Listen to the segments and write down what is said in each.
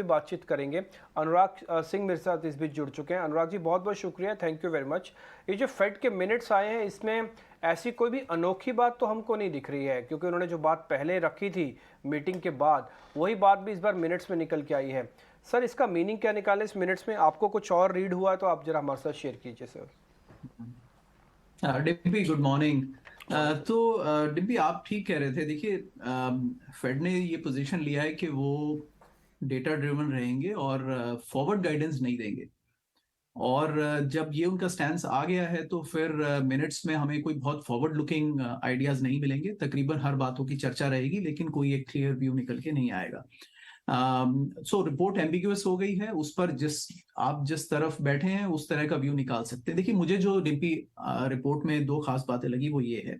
बातचीत करेंगे। अनुराग सिंह मेरे साथ इस बीच जुड़ चुके हैं। अनुराग जी, बहुत बहुत शुक्रिया, थैंक यू वेरी मच। ये जो फेड के मिनट्स आए हैं, इसमें ऐसी कोई भी अनोखी बात तो हमको नहीं दिख रही है, क्योंकि उन्होंने जो बात पहले रखी थी मीटिंग के बाद, वही बात भी इस बार मिनट्स में निकल के आई है। सर, इसका मीनिंग क्या निकाले इस मिनट्स में? आपको कुछ और रीड हुआ है तो आप जरा हमारे साथ शेयर कीजिए सर। Dimpy, good morning. तो डिम्पी, आप ठीक कह रहे थे। देखिए, फेड ने ये पोजीशन लिया है कि वो डेटा ड्रिवन रहेंगे और फॉरवर्ड गाइडेंस नहीं देंगे। और जब ये उनका स्टैंस आ गया है तो फिर मिनट्स में हमें कोई बहुत फॉरवर्ड लुकिंग आइडियाज नहीं मिलेंगे। तकरीबन हर बातों की चर्चा रहेगी, लेकिन कोई एक क्लियर व्यू निकल के नहीं आएगा। सो रिपोर्ट एम्बिग्यूअस हो गई है। उस पर आप जिस तरफ बैठे हैं उस तरह का व्यू निकाल सकते हैं। देखिए, मुझे जो डिम्पी रिपोर्ट में दो खास बातें लगी वो ये है।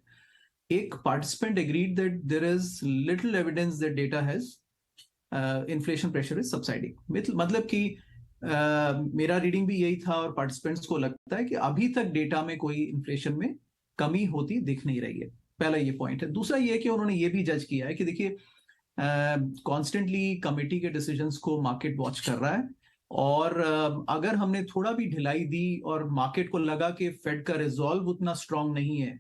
एक, participant agreed that there is little evidence that data has inflation pressure is subsiding. मतलब कि मेरा रीडिंग भी यही था और पार्टिसिपेंट्स को लगता है कि अभी तक डेटा में कोई इन्फ्लेशन में कमी होती दिख नहीं रही है। पहला ये पॉइंट है। दूसरा ये है कि उन्होंने ये भी जज किया है कि देखिए, कॉन्स्टेंटली कमिटी के डिसीजंस को मार्केट वॉच कर रहा है। और अगर हमने थोड़ा भी ढिलाई दी और मार्केट को लगा कि फेड का रिजॉल्व उतना स्ट्रांग नहीं है,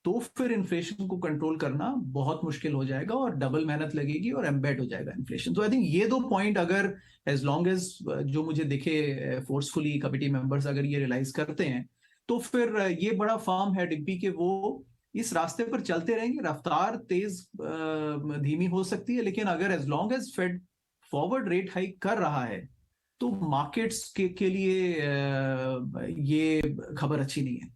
तो फिर इन्फ्लेशन को कंट्रोल करना बहुत मुश्किल हो जाएगा और डबल मेहनत लगेगी और एम्बेड हो जाएगा इन्फ्लेशन। तो आई थिंक ये दो पॉइंट, अगर एज लॉन्ग एज जो मुझे दिखे फोर्सफुली कमिटी मेंबर्स अगर ये रियलाइज करते हैं, तो फिर ये बड़ा फर्म है डिम्पी के वो इस रास्ते पर चलते रहेंगे। रफ्तार तेज धीमी हो सकती है, लेकिन अगर as long as Fed forward rate hike कर रहा है तो मार्केट्स के लिए ये खबर अच्छी नहीं है।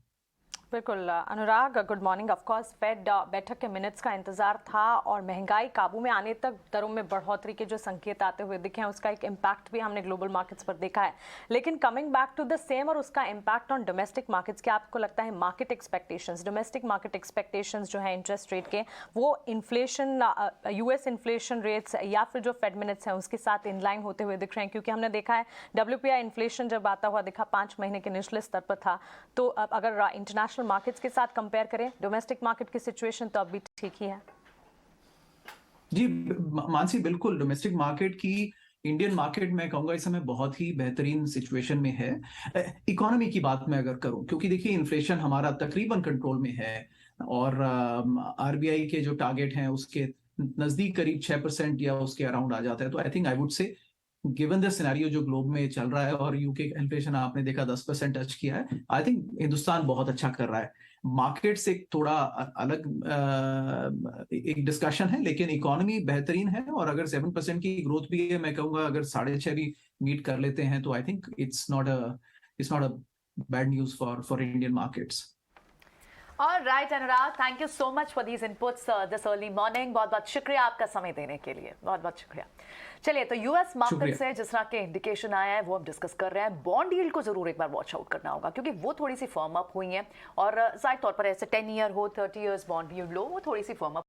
बिल्कुल Anurag, good morning. Of course Fed बैठक के मिनट्स का इंतजार था और महंगाई काबू में आने तक दरों में बढ़ोतरी के जो संकेत आते हुए दिखे हैं उसका एक इम्पैक्ट भी हमने ग्लोबल मार्केट्स पर देखा है। लेकिन coming back to the same और उसका इम्पैक्ट ऑन डोमेस्टिक मार्केट्स, क्या आपको लगता है market expectations, domestic market expectations जो है इंटरेस्ट रेट के, वो इन्फ्लेशन, यूएस इन्फ्लेशन रेट्स या फिर जो फेड मिनट्स हैं उसके साथ इनलाइन होते हुए दिख रहे हैं? क्योंकि हमने देखा है WPI इन्फ्लेशन जब आता हुआ दिखा 5 महीने के निचले स्तर पर था। तो अगर इंटरनेशनल मार्केट्स के साथ कंपेयर करें डोमेस्टिक मार्केट की सिचुएशन तो अब भी ठीक ही है। जी मानसी, बिल्कुल। डोमेस्टिक मार्केट की इंडियन मार्केट में कहूंगा इस समय बहुत ही बेहतरीन सिचुएशन में है। इकोनॉमी की बात मैं अगर करूं, क्योंकि देखिए इन्फ्लेशन हमारा तकरीबन कंट्रोल में है और आरबीआई के जो टारगेट हैं उसके नजदीक करीब 6% या उसके अराउंड आ जाता है। तो I think I would say given the scenario जो ग्लोब में चल रहा है और यूके इन्फ्लेशन आपने देखा 10% टच किया है, आई थिंक हिंदुस्तान बहुत अच्छा कर रहा है। मार्केट से थोड़ा अलग एक डिस्कशन है, लेकिन इकोनॉमी बेहतरीन है। और अगर 7% की ग्रोथ भी है, मैं कहूंगा अगर 6.5 भी मीट कर लेते हैं तो I think it's not a bad news for Indian markets. All right, Anurag, thank you so much for these inputs this early morning. बहुत बहुत शुक्रिया आपका समय देने के लिए, बहुत बहुत शुक्रिया। चलिए, तो यूएस मार्केट से जिस तरह के इंडिकेशन आया है वो हम डिस्कस कर रहे हैं। बॉन्ड यील्ड को जरूर एक बार वॉच आउट करना होगा, क्योंकि वो थोड़ी सी फर्म अप हुई है और जाहिर तौर पर ऐसे 10 ईयर हो, 30 ईयर्स बॉन्ड यील्ड लो, वो थोड़ी सी फर्म अप